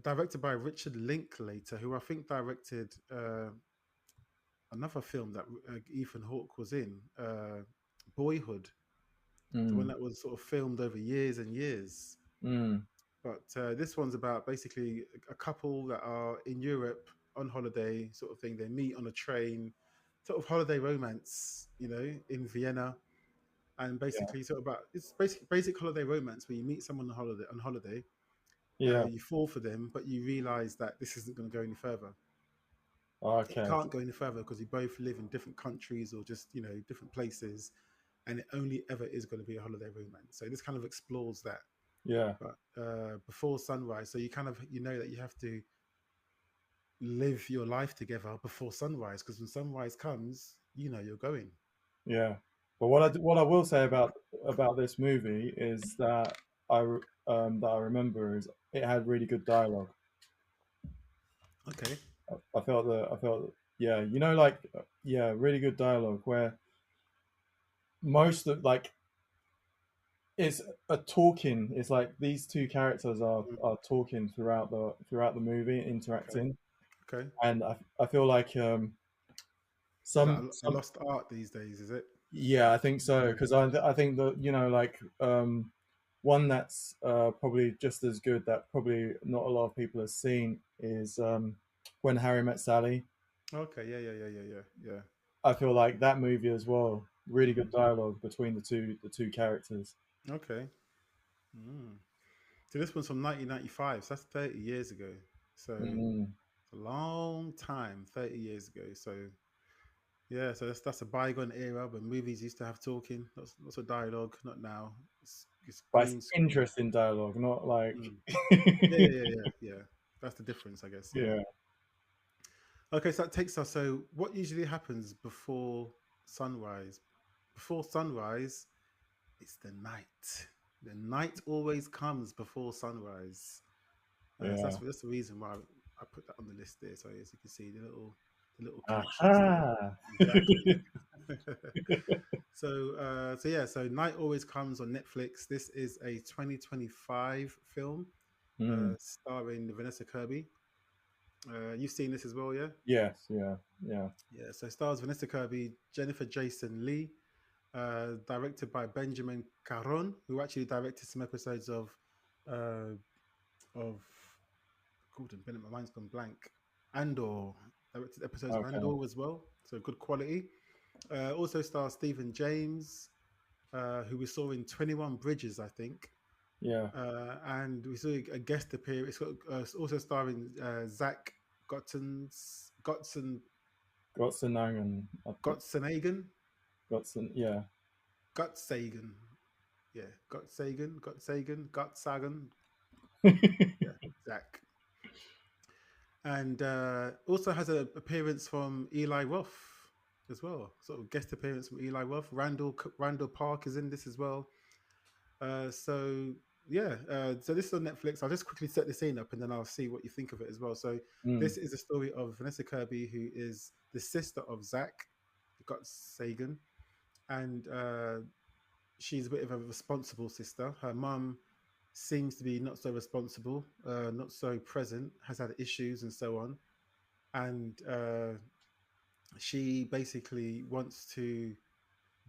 directed by Richard Linklater, who I think directed another film that Ethan Hawke was in, Boyhood, the one Mm, that was sort of filmed over years and years. mm, But this one's about basically a couple that are in Europe on holiday, sort of thing. They meet on a train, sort of holiday romance, in Vienna, and yeah. basically sort of about it's basic holiday romance where you meet someone on holiday, Yeah. you fall for them, but you realize that this isn't going to go any further. It Okay. can't go any further because you both live in different countries or just different places, and it only ever is going to be a holiday romance. So this kind of explores that. Yeah. But before sunrise, so you kind of that you have to live your life together before sunrise, because when sunrise comes, you're going. Yeah. But what I will say about this movie is that that I remember is it had really good dialogue. Okay. I felt yeah, yeah, really good dialogue where most of like it's a talking. It's like these two characters Mm, are talking throughout the movie, okay. interacting, Okay. and I feel like Is that a some lost art these days? Is it? yeah, I think so Mm, because I think that like one that's probably just as good that probably not a lot of people have seen is When Harry Met Sally. okay. Yeah. Yeah. Yeah. Yeah. Yeah. Yeah. I feel like that movie as well. Really good Mm, dialogue between the two characters. okay. Mm. So this one's from 1995. So that's 30 years ago. So Mm, it's a long time, 30 years ago. So yeah, so that's a bygone era when movies used to have talking, lots of dialogue. Not now. It's but it's green screen. interesting dialogue, not like Mm. Yeah, yeah, yeah, yeah, yeah. That's the difference, I guess. Yeah. yeah, Okay, so that takes us. So, what usually happens before sunrise? Before sunrise, it's the night. The night always comes before sunrise. So yeah. that's the reason why I put that on the list there. So as you can see, the little connections there. Aha. Exactly. So yeah, so Night Always Comes on Netflix. This is a 2025 film Mm, starring Vanessa Kirby. You've seen this as well, yeah? yes, yeah, yeah, Yeah. So stars Vanessa Kirby, Jennifer Jason Lee, directed by Benjamin Caron, who actually directed some episodes uh, of Gordon Bennett. My mind's gone blank. Andor, directed episodes of okay, Andor as well. So good quality. Also stars Stephen James, who we saw in 21 Bridges, I think. yeah. And we saw a guest appear. It's got also starring Zach Gotson Gotsenangen, I think. Gotsenhagen, Yeah. Gotsagan, yeah, Gotsagan, yeah, Zach, and also has an appearance from Eli Roth as well. Sort of guest appearance from Eli Roth. Randall Park is in this as well. So yeah, so this is on Netflix. I'll just quickly set the scene up and then I'll see what you think of it as well. So Mm, this is a story of Vanessa Kirby, who is the sister of Zach, got Sagan, and she's a bit of a responsible sister. Her mum seems to be not so responsible, not so present, has had issues and so on, and she basically wants to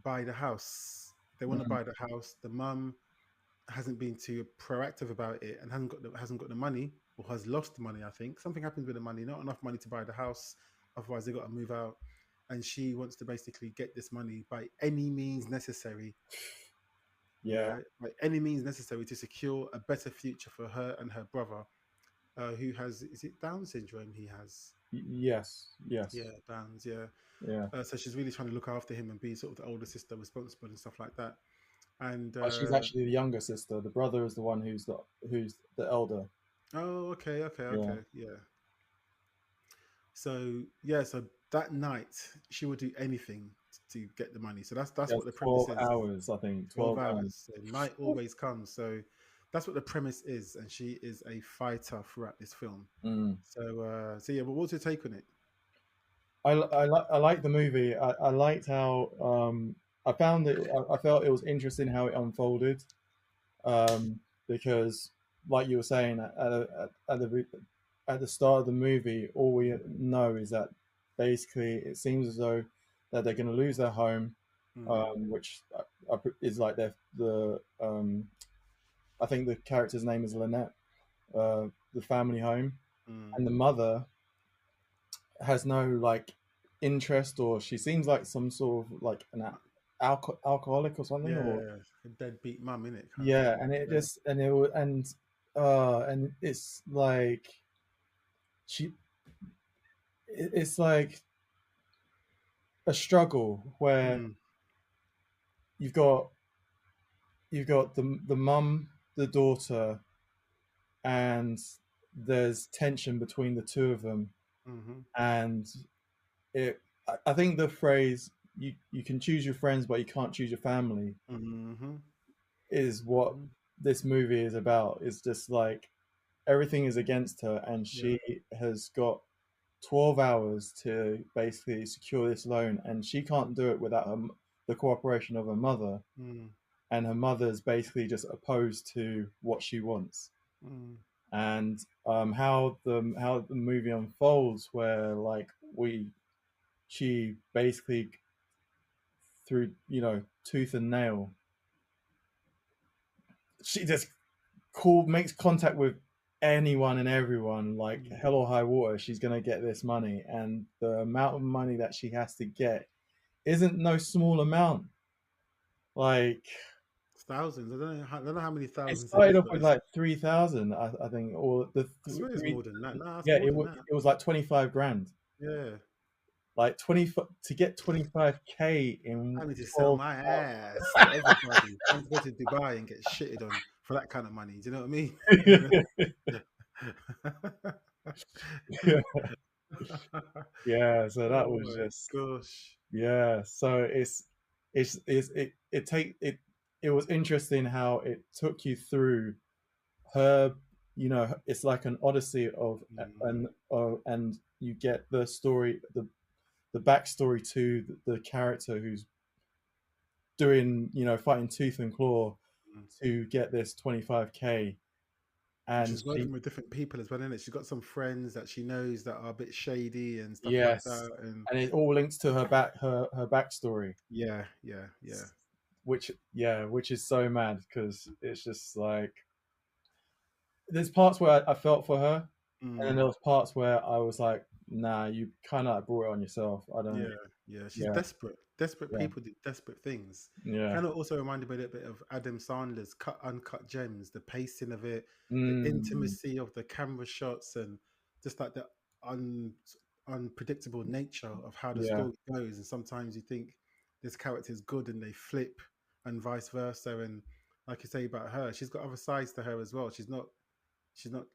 buy the house. They want to mm, buy the house. The mum hasn't been too proactive about it and hasn't got the money, or has lost money. I think something happens with the money, not enough money to buy the house. Otherwise, they got to move out. And she wants to basically get this money by any means necessary. yeah. Yeah, by any means necessary to secure a better future for her and her brother, who has, is it Down syndrome? He has, Yes. Yes. yeah, Downs. Yeah. Yeah. So she's really trying to look after him and be sort of the older sister, responsible and stuff like that. And But she's actually the younger sister. The brother is the one who's the elder. oh, okay, okay, Yeah. okay, yeah. So yeah, so that night she would do anything to get the money. So that's Yeah, what the premise 12 is. hours, I think. 12 12 hours. hours. So night always comes. So that's what the premise is, and she is a fighter throughout this film. Mm. So yeah, but what's your take on it? I like the movie. I liked how I found it. I felt it was interesting how it unfolded, because, like you were saying at the start of the movie, all we know is that basically it seems as though that they're going to lose their home, Mm, which is like the I think the character's name is Lynette, the family home, mm, and the mother has no like interest, or she seems like some sort of like an alcoholic or something, or yeah, a deadbeat mum in it kind of yeah, thing. and it Yeah. just and it's like she it's like a struggle where Mm, you've got the mum, the daughter, and there's tension between the two of them, mm-hmm, and I think the phrase you can choose your friends but you can't choose your family mm-hmm, is what mm-hmm. this movie is about. It's just like everything is against her, and Yeah. she has got 12 hours to basically secure this loan, and she can't do it without the cooperation of her mother. Mm, And her mother's basically just opposed to what she wants. mm, And how the movie unfolds, where like she basically through tooth and nail, she just makes contact with anyone and everyone, like mm. hell or high water. She's gonna get this money, and the amount of money that she has to get isn't no small amount. Like It's thousands. I don't know how many it thousands it started is, off but with it's. like 3,000, I think, or the I swear it's three. more than that. No, it's Yeah, more than that. it was like 25 grand. Yeah. Like 20 to get 25K in I need to sell 12 my hours. ass to everybody. I need to go to Dubai and get shitted on for that kind of money. Do you know what I mean? Yeah, yeah. So that Oh was my just gosh. yeah. So it was interesting how it took you through her. It's like an odyssey of Mm, and you get the story, the backstory to the character who's doing, fighting tooth and claw mm. to get this 25K, And and she's she working with different people as well, isn't it? She's got some friends that she knows that are a bit shady and stuff like yes, that. And and it all links to her backstory, yeah, yeah, yeah. which is so mad because it's just like there's parts where I felt for her, and then Mm. there was parts where I was like, nah, you kind of brought it on yourself. I don't. Yeah, yeah. She's Yeah, desperate. Desperate yeah, people do desperate things. yeah. Kind of also reminded me a little bit of Adam Sandler's Cut Uncut Gems, the pacing of it, the Mm, intimacy of the camera shots, and just like the un, unpredictable nature of how the yeah. story goes. And sometimes you think this character is good and they flip, and vice versa. And like you say about her, she's got other sides to her as well. She's not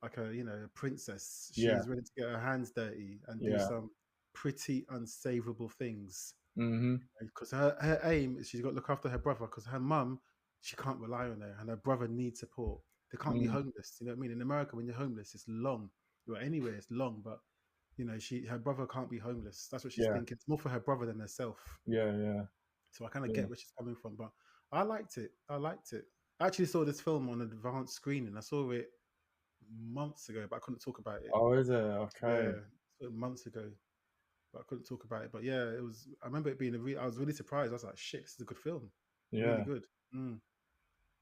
like a a princess. Yeah, She's ready to get her hands dirty and do yeah. some pretty unsavable things. Mm-hmm. Because her aim is she's got to look after her brother because her mum, she can't rely on her and her brother needs support. They can't be Mm, homeless. You know what I mean? In America, when you're homeless, it's long. You're anywhere, it's long. But her brother can't be homeless. That's what she's yeah, thinking. It's more for her brother than herself. yeah, yeah, So I kind of yeah. get where she's coming from. But I liked it. I liked it. I actually saw this film on advanced screening. I saw it months ago, but I couldn't talk about it. Oh, is it? Okay. Yeah, saw it months ago, but I couldn't talk about it. But yeah, it was. I remember it being I was really surprised. I was like, "Shit, this is a good film. Really Yeah, good. Mm,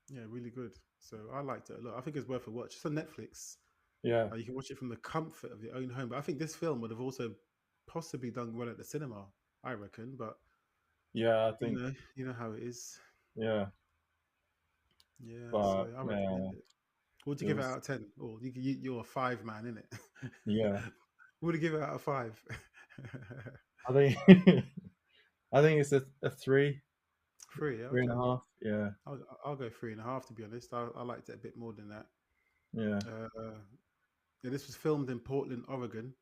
yeah, really good." So I liked it a lot. I think it's worth a watch. It's on Netflix. yeah, You can watch it from the comfort of your own home. But I think this film would have also possibly done well at the cinema. I reckon. But yeah. I think you know how it is. yeah, Yeah. So but I yeah, recommend it. What would you it give it was out of 10? Or you're a five man, innit? yeah. What would you give it out of five? I think I think it's a three, Three. three and a Okay. half. Yeah, I'll go three and a half to be honest. I liked it a bit more than that. yeah. Uh, yeah, this was filmed in Portland, Oregon,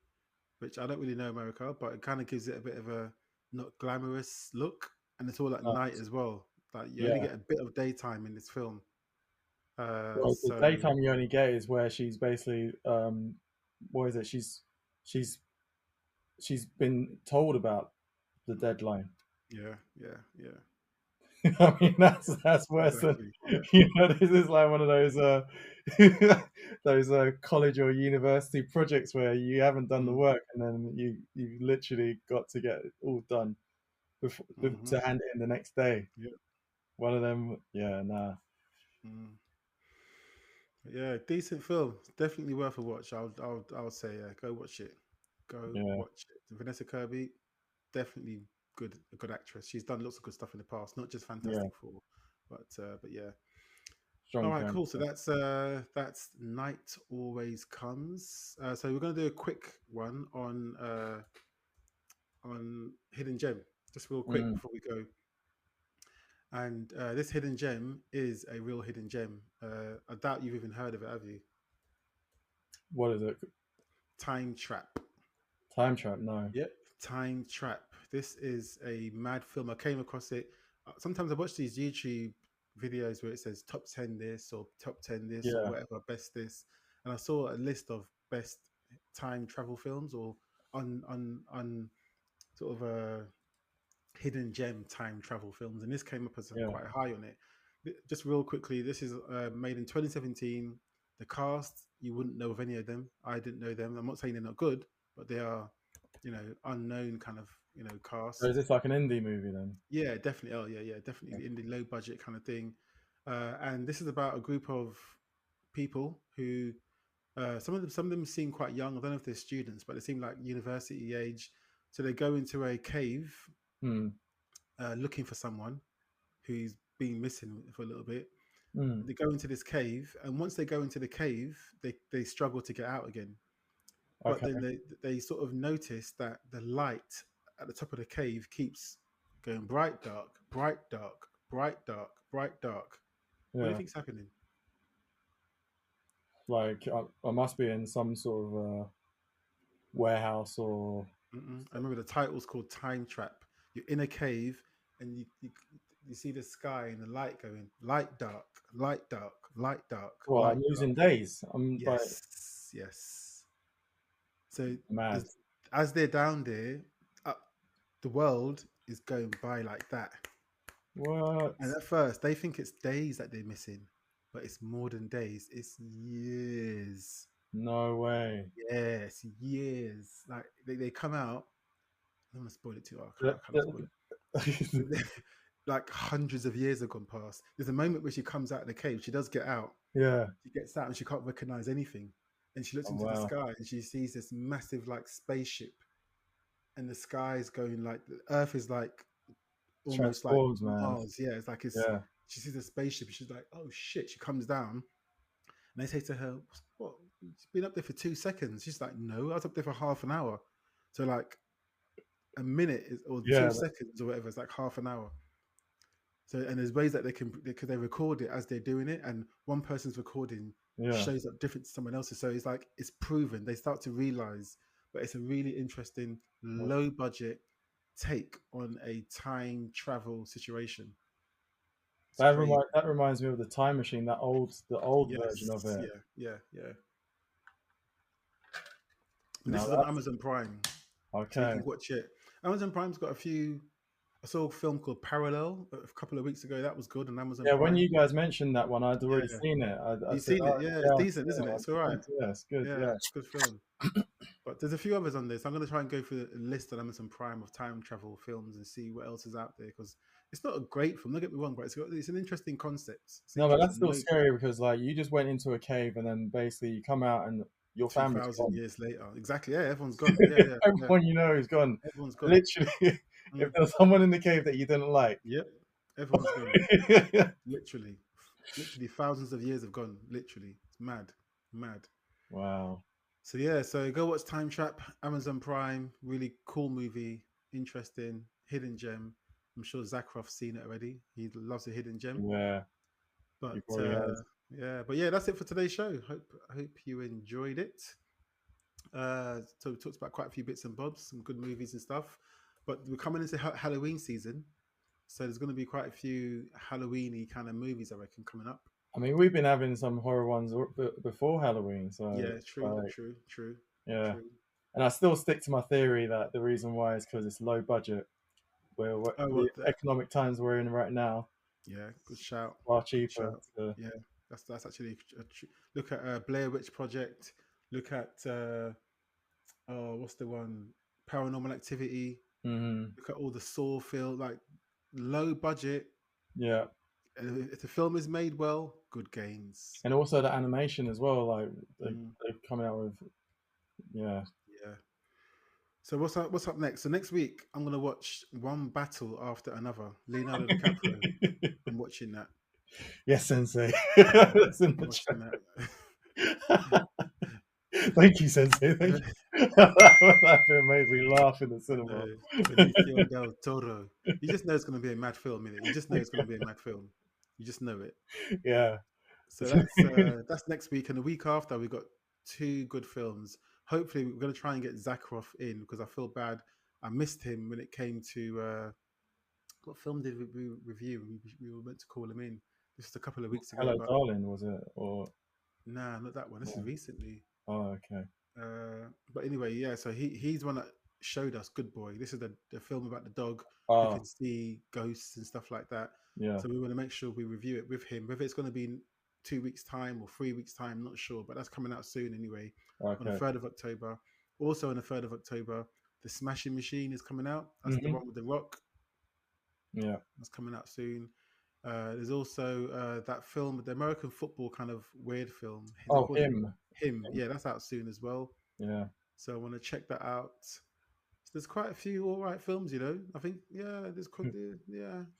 which I don't really know America, but it kind of gives it a bit of a not glamorous look. and it's all at night as well. Like you only Yeah. get a bit of daytime in this film. Well, the So daytime you only get is where she's basically, what is it? She's she's been told about the deadline. yeah, yeah, yeah, I mean, that's worse than, exactly. this is like one of those those college or university projects where you haven't done the Mm, work and then you literally got to get it all done before, hmm. to hand it in the next day. Yeah, One of them, yeah, nah, mm. Yeah, decent film. Definitely worth a watch. I'll say yeah, go watch it. Go yeah, watch it. Vanessa Kirby, definitely a good actress. She's done lots of good stuff in the past, not just yeah, Fantastic Four, but yeah. All strong right, candidate. cool. So that's Night Always Comes. So we're gonna do a quick one on Hidden Gem, just real quick Mm, before we go. And this hidden gem is a real hidden gem. I doubt you've even heard of it, have you? what is it? Time Trap. Time trap? No. Yep, Time Trap. This is a mad film. I came across it. Sometimes I watch these YouTube videos where it says top 10 this or top 10 this or Yeah, whatever, best this. And I saw a list of best time travel films or on sort of a hidden gem time travel films. And this came up as yeah. quite high on it. Just real quickly, this is made in 2017. The cast, you wouldn't know of any of them. I didn't know them. I'm not saying they're not good, but they are, unknown kind of, So is cast. this like an indie movie then? Yeah, definitely. Oh, yeah, yeah, definitely in the low budget kind of thing. And this is about a group of people who, some of them seem quite young. I don't know if they're students, but they seem like university age. So they go into a cave Hmm. looking for someone who's been missing for a little bit. Hmm. They go into this cave, and once they go into the cave, they struggle to get out again. But Okay. then they sort of notice that the light at the top of the cave keeps going bright, dark, bright, dark, bright, dark, bright, dark. What do you Yeah. think's happening? Like I must be in some sort of warehouse or. I remember the title's called Time Trap. You're in a cave, and you see the sky and the light going light, dark, light, dark, light, dark, Well, light, I'm dark. losing days. I'm like Yes, yes. So mad. as they're down there, uh, the world is going by like that. What? And at first, they think it's days that they're missing, but it's more than days. It's years. No way. Yes, years. Like they come out. I don't want to spoil it too hard. That- I can't spoil that- it. Like hundreds of years have gone past. There's a moment where she comes out of the cave. She does get out. yeah. She gets out and she can't recognize anything. And she looks Oh, into the wow. sky and she sees this massive like spaceship. And the sky is going like the Earth is like almost like Transforms, man. Mars. Yeah, it's like it's. Yeah. She sees a spaceship. And she's like, "Oh shit!" She comes down, and they say to her, "What? You've been up there for 2 seconds?" She's like, "No, I was up there for half an hour." So like a minute or two Yeah. seconds or whatever. It's like half an hour. So and there's ways that they record it as they're doing it, and one person's recording Yeah. shows up different to someone else's. So it's like it's proven. They start to realize, but it's a really interesting low budget take on a time travel situation. It's crazy. That reminds me of the Time Machine, the old version of Yes, it. yeah, yeah, yeah. And this Now is on that's Amazon Prime, so you okay. can watch it. Amazon Prime's got a few. I saw a film called Parallel a couple of weeks ago. That was good on Amazon Yeah, when Prime. you guys mentioned that one, I'd already Yeah, seen it. I you've said, seen "Oh, it. Yeah, it's yeah, decent, isn't it? It's all right. yeah, it's good." Yeah, Yeah, it's a good film. But there's a few others on this. I'm going to try and go through a list on Amazon Prime of time travel films and see what else is out there because it's not a great film. Don't get me wrong, but it's an interesting concept. It's no, but that's interesting. still scary because like you just went into a cave and then basically you come out and your Two family's thousand gone. years later, exactly. Yeah, everyone's gone. Yeah, yeah, yeah. Everyone you know is gone. Everyone's gone. Literally, if Mm. there's someone in the cave that you didn't like, Yep, everyone's gone. Literally, literally thousands of years have gone. Literally, it's mad, mad. wow, So yeah, so go watch Time Trap, Amazon Prime. Really cool movie, interesting, hidden gem. I'm sure Zakrov's seen it already. He loves a hidden gem. yeah, you But probably has. yeah, that's it for today's show. Hope you enjoyed it. So we talked about quite a few bits and bobs, some good movies and stuff. But we're coming into Halloween season, So there's going to be quite a few Halloweeny kind of movies, I reckon, coming up. I mean, we've been having some horror ones before Halloween, so Yeah, true, like, true. yeah. And I still stick to my theory that the reason why is because it's low budget. Where Oh, the what the? economic times we're in right now, Yeah, good shout. far Good cheaper. shout. Yeah, that's actually look at Blair Witch Project. Look at oh, what's the one? Paranormal Activity. Mm-hmm. Look at all the Saw film, like low budget. Yeah, And if the film is made well, good gains. and also the animation as well. Like Mm, they're coming out with, yeah. yeah. So what's up next? So next week I'm gonna watch one battle after another. Leonardo DiCaprio. I'm watching that. Yes, Sensei. Yeah, That's in I'm the watching chat. that. Thank you, Sensei. Thank you. That film made me laugh in the I cinema. know. Benicio del Toro. You just know it's going to be a mad film, innit? You just know it's going to be a mad film. You just know it. Yeah. So that's next week, and the week after we've got two good films. Hopefully, we're going to try and get Zakharov in because I feel bad. I missed him when it came to what film did we review? We were meant to call him in. This was a couple of weeks ago, Hello, but Darling, was it? Or nah, not that one. This is recently. oh, okay. But anyway, yeah. So he's one that showed us Good Boy. This is the film about the dog who Oh, can see ghosts and stuff like that. yeah. So we want to make sure we review it with him. Whether it's going to be in 2 weeks' time or 3 weeks' time, not sure. But that's coming out soon anyway. On the Okay. 3rd of October. Also on the 3rd of October, The Smashing Machine is coming out. That's the Mhm. one with The Rock. Yeah. That's coming out soon. There's also that film, the American football kind of weird film. They Oh, called it him. Him. Yeah, that's out soon as well. Yeah. So I want to check that out. So there's quite a few all right films, you know. I think yeah,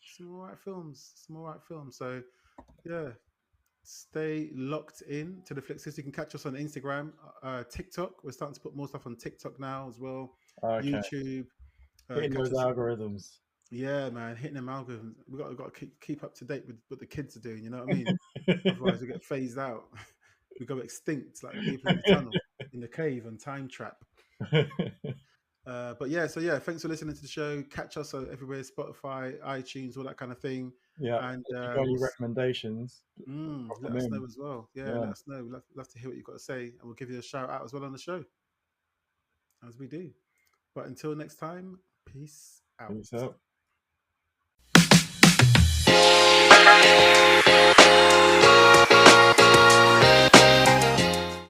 some all right films. So yeah, stay locked in to the Flixters. You can catch us on Instagram, TikTok. We're starting to put more stuff on TikTok now as well. Okay. YouTube. Hitting Catch those us. algorithms. Yeah, man, hitting them algorithms. We got to keep up to date with what the kids are doing. You know what I mean? Otherwise, we get phased out. We go extinct like the people in the tunnel, in the cave, and time trap. But yeah, so yeah, thanks for listening to the show. Catch us everywhere: Spotify, iTunes, all that kind of thing. Yeah. And If you got any recommendations, drop let them us know in. as well. Yeah, Yeah. let us know. We'd love to hear what you've got to say, and we'll give you a shout out as well on the show, as we do. But until next time, peace out. Peace out.